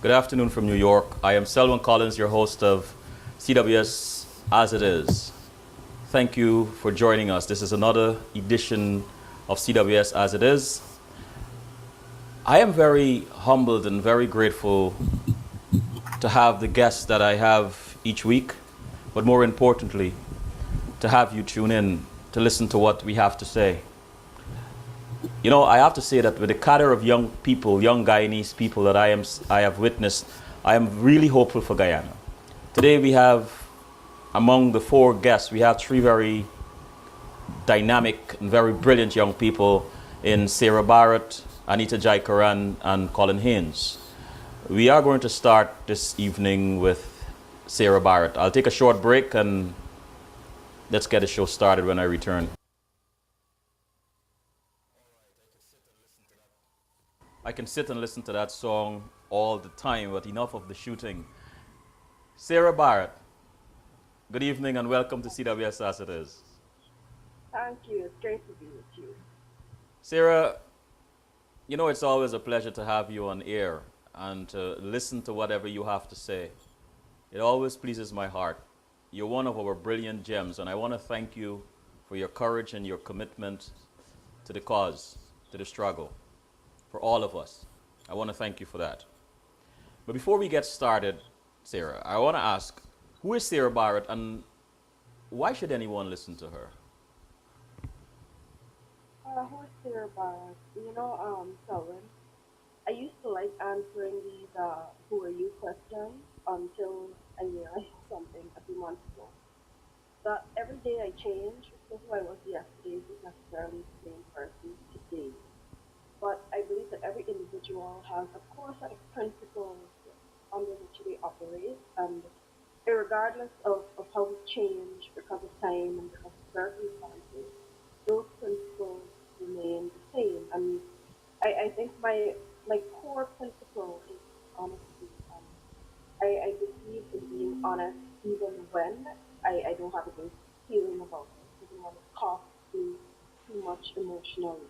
Good afternoon from New York. I am Selwyn Collins, your host of CWS As It Is. Thank you for joining us. This is another edition of CWS As It Is. I am very humbled and very grateful to have the guests that I have each week, but more importantly, to have you tune in to listen to what we have to say. You know, I have to say that with the cadre of young people, young Guyanese people that I have witnessed, I am really hopeful for Guyana. Today we have, among the four guests, we have three very dynamic and very brilliant young people in Sara Bharrat, Anita Jaikaran, and Colin Haynes. We are going to start this evening with Sara Bharrat. I'll take a short break and let's get the show started when I return. I can sit and listen to that song all the time, but enough of the shooting. Sara Bharrat, good evening and welcome to CWS As It Is. Thank you. It's great to be with you. Sara, you know it's always a pleasure to have you on air and to listen to whatever you have to say. It always pleases my heart. You're one of our brilliant gems, and I want to thank you for your courage and your commitment to the cause, to the struggle, for all of us. I want to thank you for that. But before we get started, Sara, I want to ask, who is Sara Bharrat and why should anyone listen to her? Who is Sara Bharrat? Selwyn, I used to like answering these who are you questions until I realized something a few months ago. That every day I change, so who I was yesterday isn't necessarily the same person today. But I believe that every individual has a core set of principles under which they operate, and regardless of how we change because of time and because of circumstances, those principles remain the same. And I think my core principle is honesty. I believe in being honest even when I don't have a good feeling about it, even when it costs me too much emotionally.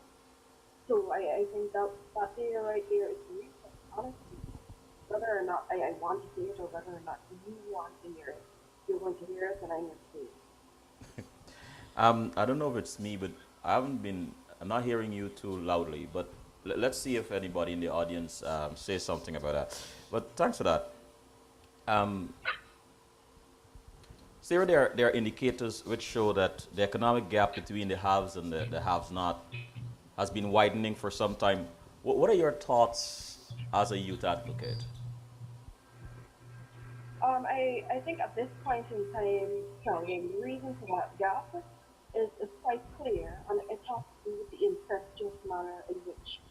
So I think that there right there is the reason, honestly. Whether or not I want to hear it or whether or not you want to hear it, you're going to hear it and I'm going to say it. I don't know if it's me, but I'm not hearing you too loudly, but let's see if anybody in the audience says something about that. But thanks for that. Um, Sarah, there are indicators which show that the economic gap between the haves and the haves not has been widening for some time. What are your thoughts as a youth advocate? I think at this point in time, Kelvin, the reason for that gap is quite clear, and it has to do with the incestuous manner in which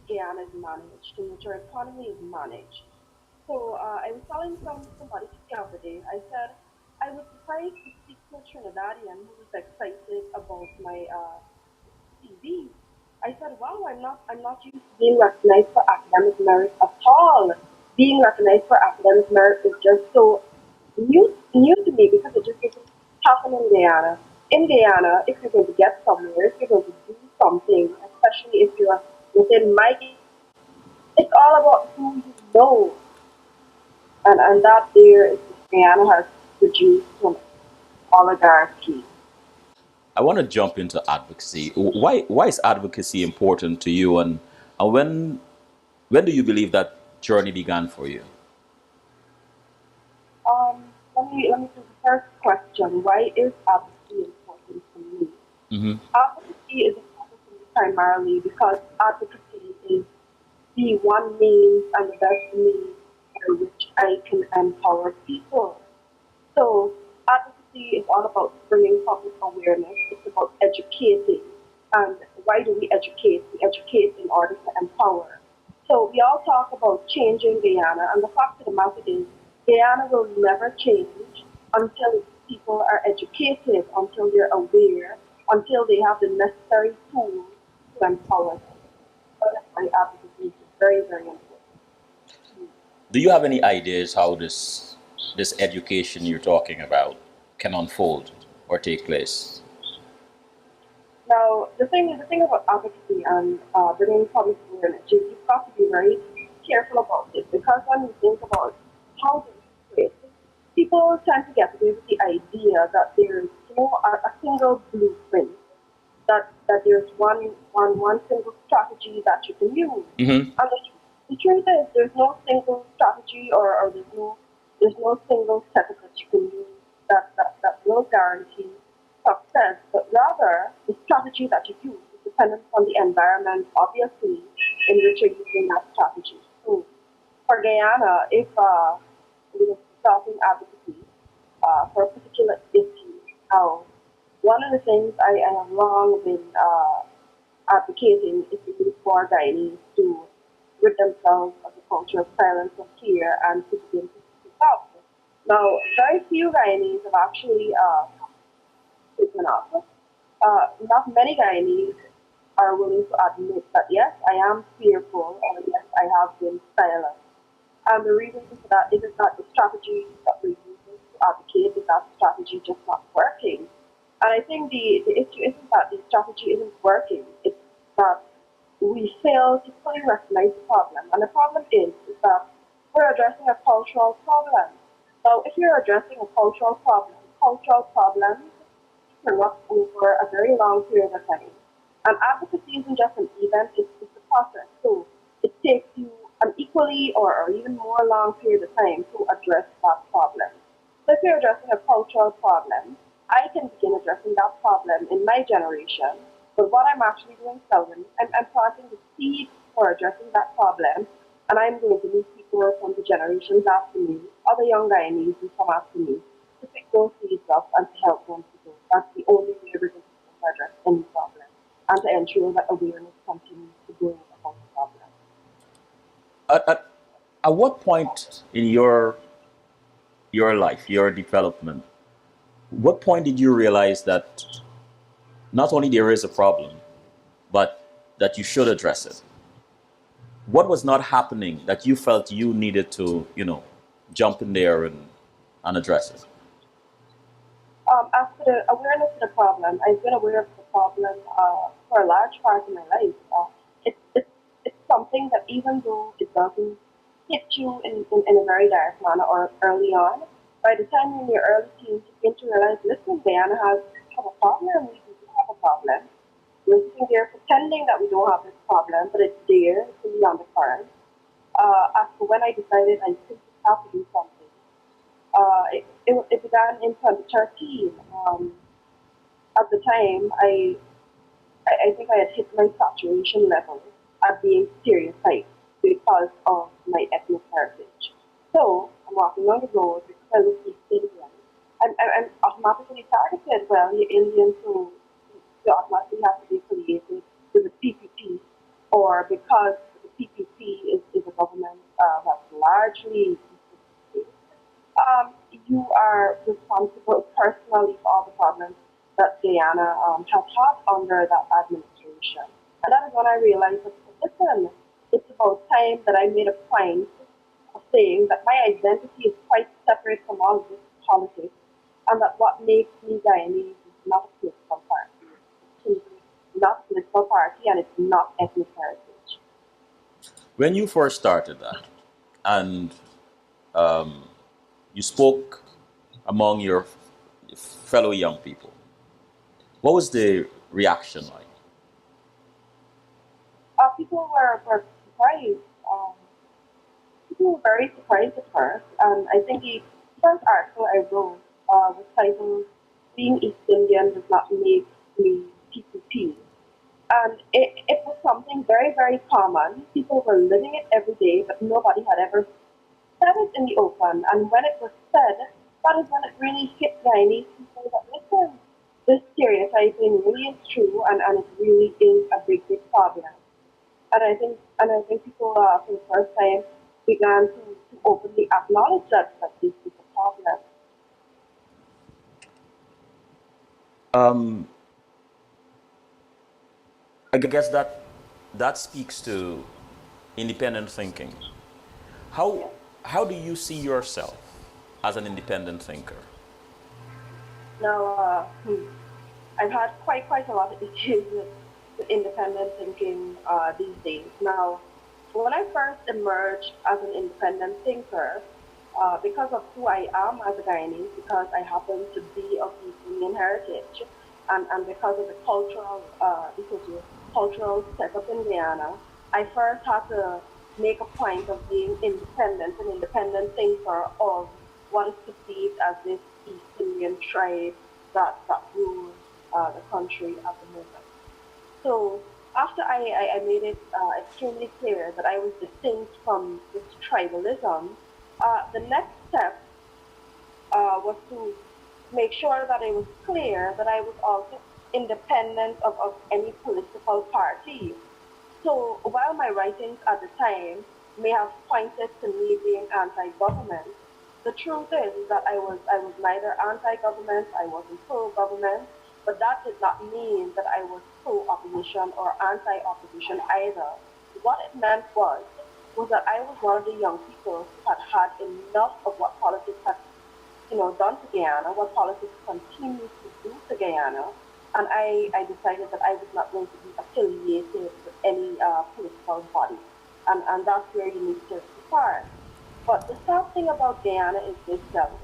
Guyana is managed, in which our economy is managed. So I was telling somebody the other day, I said I was surprised to speak to a Trinidadian who was excited about my CV. I said, wow, I'm not used to being recognized for academic merit at all. Being recognized for academic merit is just so new to me because it just doesn't happen in Guyana. In Guyana, if you're going to get somewhere, if you're going to do something, especially if you're within my, it's all about who you know, and that there is Guyana has produced some oligarchy. I want to jump into advocacy. Why is advocacy important to you, and when do you believe that journey began for you? Let me do the first question. Why is advocacy important to me? Hmm. Advocacy is important to me primarily because advocacy is the one means and the best means by which I can empower people. So advocacy is all about bringing public awareness. It's about educating. And why do we educate? We educate in order to empower. So we all talk about changing Guyana, and the fact of the matter is, Guyana will never change until its people are educated, until they're aware, until they have the necessary tools to empower them. So that's why advocacy is very, very important. Do you have any ideas how this education you're talking about can unfold or take place? Now, the thing about advocacy and bringing public awareness, you've got to be very careful about it because when we think about how they operate, people tend to get away with the idea that there's a single blueprint, that there's one single strategy that you can use. Mm-hmm. And the truth is there's no single strategy or there's no single setup that you can use that will guarantee success, but rather the strategy that you use is dependent on the environment, obviously, in which you're using that strategy. So for Guyana, if we were starting advocacy for a particular issue, now one of the things I have long been advocating is the need for Guyanese to rid themselves of the culture of silence or fear and to begin to speak up. Now, very few Guyanese have actually spoken up. Not many Guyanese are willing to admit that yes, I am fearful or yes, I have been silent. And the reason for that is that the strategy that we're using to advocate is that strategy just not working. And I think the issue isn't that the strategy isn't working, it's that we fail to fully recognize the problem. And the problem is that we're addressing a cultural problem. So if you're addressing a cultural problems spring up over a very long period of time. And advocacy isn't just an event, it's a process. So it takes you an equally or even more long period of time to address that problem. So if you're addressing a cultural problem, I can begin addressing that problem in my generation. But what I'm actually doing, Selwyn, I'm planting the seed for addressing that problem, and I'm going to meet people from the generations after me, other young Guyanese who come after me, to pick those seeds up and to help them to grow. That's the only way we're going to address any problem, and to ensure that awareness continues to grow about the problem. At, at, at what point in your life, your development, what point did you realize that not only there is a problem, but that you should address it? What was not happening that you felt you needed to, jump in there and address it? As for the awareness of the problem, I've been aware of the problem for a large part of my life. It's something that even though it doesn't hit you in a very direct manner or early on, by the time you're in your early teens, you begin to realize, listen, Diana have a problem, we do have a problem. We're sitting there pretending that we don't have this problem, but it's there, it's in the undercurrent. As for when I decided I simply have to do something, it began in 2013. At the time, I think I had hit my saturation level at being stereotyped because of my ethnic heritage. So I'm walking on the road with fellow East Indians. I'm automatically targeted. Well, you're Indian, so you automatically have to be affiliated with the PPP, or because the PPP is a government that's largely you are responsible personally for all the problems that Guyana has had under that administration. And that is when I realized that, listen, it's about time that I made a point of saying that my identity is quite separate from all of this politics, and that what makes me Guyanese is not a political party. It's not a political party, and it's not ethnic heritage. When you first started that, and you spoke among your fellow young people, what was the reaction like? People were surprised. People were very surprised at first, and I think the first article I wrote was titled "Being East Indian Does Not Make Me PPP," and it was something very very common. People were living it every day, but nobody had ever said it in the open. And when it was said, that is when it really hit Guyanese people that listen, this stereotyping really is true, and it really is a big big problem. And I think people for the first time began to openly acknowledge that this is a problem. Um, I guess that speaks to independent thinking. How Yeah. how do you see yourself as an independent thinker? Now, I've had quite a lot of issues with independent thinking these days. Now, When I first emerged as an independent thinker, because of who I am as a Guyanese, because I happen to be of East Indian heritage, and because of the cultural setup in Guyana, I first had to make a point of being independent, an independent thinker of what is perceived as this East Indian tribe that rules the country at the moment. So after I made it extremely clear that I was distinct from this tribalism, the next step was to make sure that it was clear that I was also independent of any political party. So while my writings at the time may have pointed to me being anti-government, the truth is that I was neither anti-government, I wasn't pro-government, but that did not mean that I was pro-opposition or anti-opposition either. What it meant was that I was one of the young people who had had enough of what politics had done to Guyana, what politics continues to do to Guyana, and I decided that I was not going to be affiliated with any political body, and that's where you need to start. But the sad thing about Guyana is this, Delvin.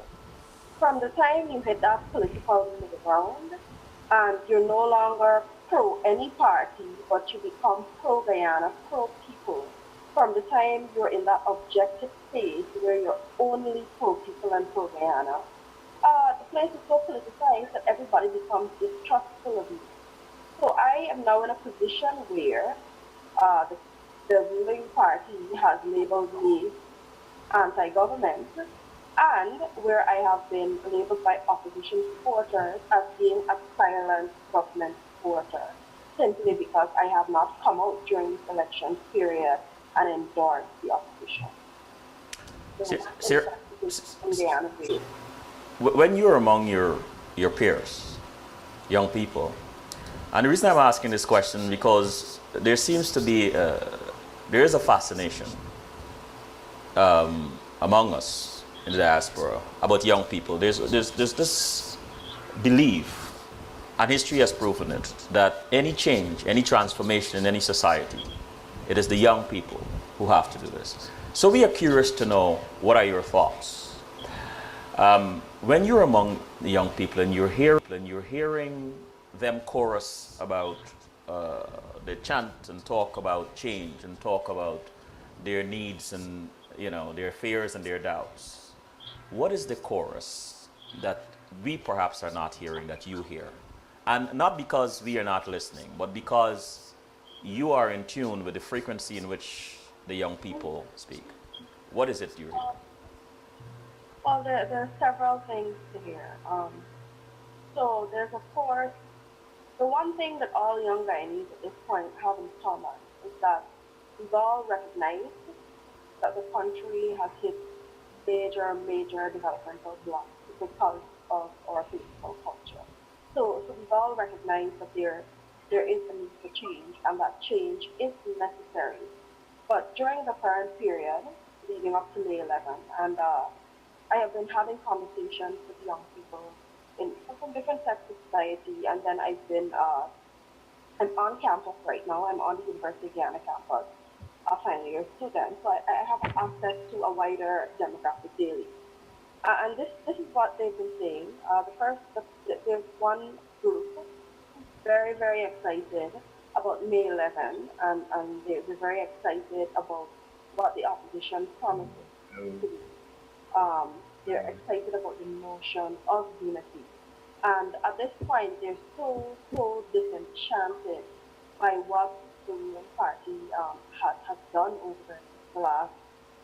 From the time you hit that political middle ground, and you're no longer pro any party, but you become pro Guyana, pro people. From the time you're in that objective phase where you're only pro people and pro Guyana, the place is so politicized that everybody becomes distrustful of you. So I am now in a position where uh, the, the ruling party has labeled me anti-government, and where I have been labeled by opposition supporters as being a silent government supporter, simply because I have not come out during this election period and endorsed the opposition. So Sir, that is sir, the situation in Guyana. when you're among your peers, young people, and the reason I'm asking this question because there seems to be there is a fascination among us in the diaspora about young people. There's this belief, and history has proven it, that any change, any transformation in any society, it is the young people who have to do this. So we are curious to know, what are your thoughts? When you're among the young people and you're hearing them chorus about, they chant and talk about change and talk about their needs and their fears and their doubts, what is the chorus that we perhaps are not hearing that you hear? And not because we are not listening, but because you are in tune with the frequency in which the young people speak. What is it you hear? Well, there are several things to hear. So there's, of course, the one thing that all young Guyanese at this point have in common is that we've all recognized that the country has hit major developmental blocks because of our political culture. So we've all recognized that there is a need for change and that change is necessary. But during the current period, leading up to May 11th, and I have been having conversations with young people from different sectors of society, and then I'm on campus right now. I'm on the University of Guyana campus, a final year student, so I have access to a wider demographic daily. And this is what they've been saying. There's one group who's very excited about May 11, and they're very excited about what the opposition promises to do. They're excited about the notion of unity. And at this point, they're so disenchanted by what the ruling party has done over the last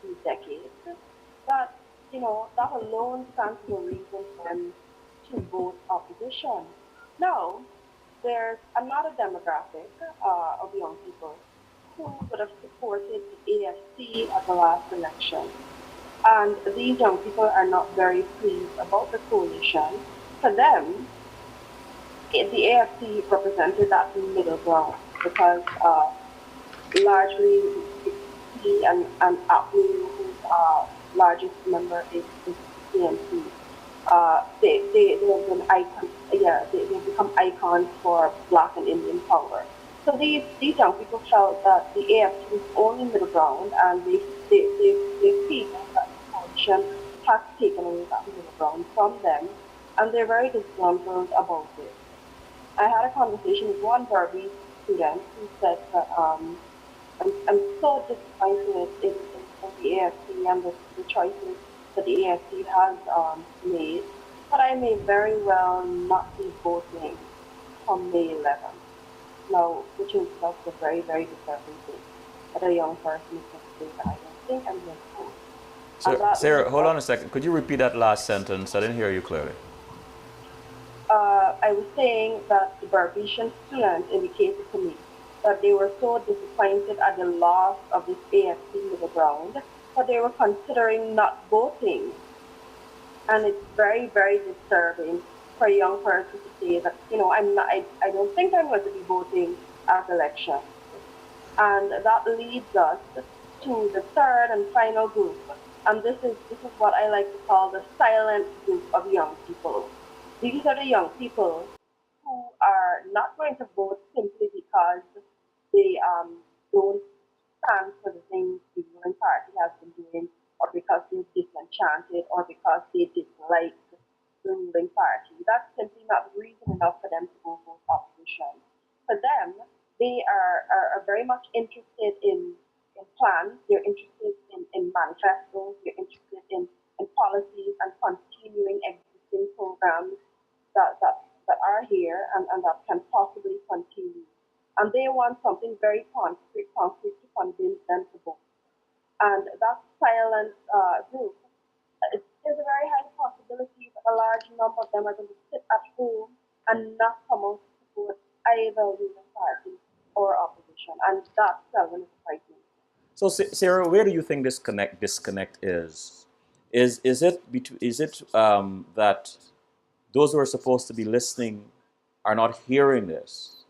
few decades that, that alone stands as a reason for them to vote opposition. Now, there's another demographic of young people who would have supported the AFC at the last election, and these young people are not very pleased about the coalition. For them, the AFC represented that middle ground because largely the P and APNU, whose largest member is CNC, they have been icons, yeah, they've become icons for Black and Indian power. So these young people felt that the AFT was only middle ground, and they feel that the coalition has taken away that middle ground from them, and they're very disgruntled about it. I had a conversation with one Burmese student who said that I'm so disappointed in the AFC and the choices that the AFC has made, but I may very well not be voting come May 11th. Now, which is just a very, very disturbing thing that a young person is going to say that I don't think I'm going to vote. And So, that Sarah, leads hold us, on a second. Could you repeat that last sentence? I didn't hear you clearly. I was saying that the Barbadian student indicated to me that they were so disappointed at the loss of this AFC middle ground that they were considering not voting. And it's very, very disturbing for a young person to say that, I don't think I'm going to be voting at elections. And that leads us to the third and final group. And this is what I like to call the silent group of young people. These are the young people who are not going to vote simply because they don't stand for the things the ruling party has been doing, or because they're disenchanted, or because they dislike the ruling party. That's simply not reason enough for them to go vote opposition. For them, they are very much interested in plans, they're interested in manifestos, they're interested in policies and continuing existing programs that are here and that can possibly continue. And they want something very concrete to convince them to vote. And that silent group, there's a very high possibility that a large number of them are going to sit at home and not come out to support either ruling party or opposition. And that Selwyn is frightening. So, Sarah, where do you think this disconnect is? Is it that those who are supposed to be listening are not hearing this?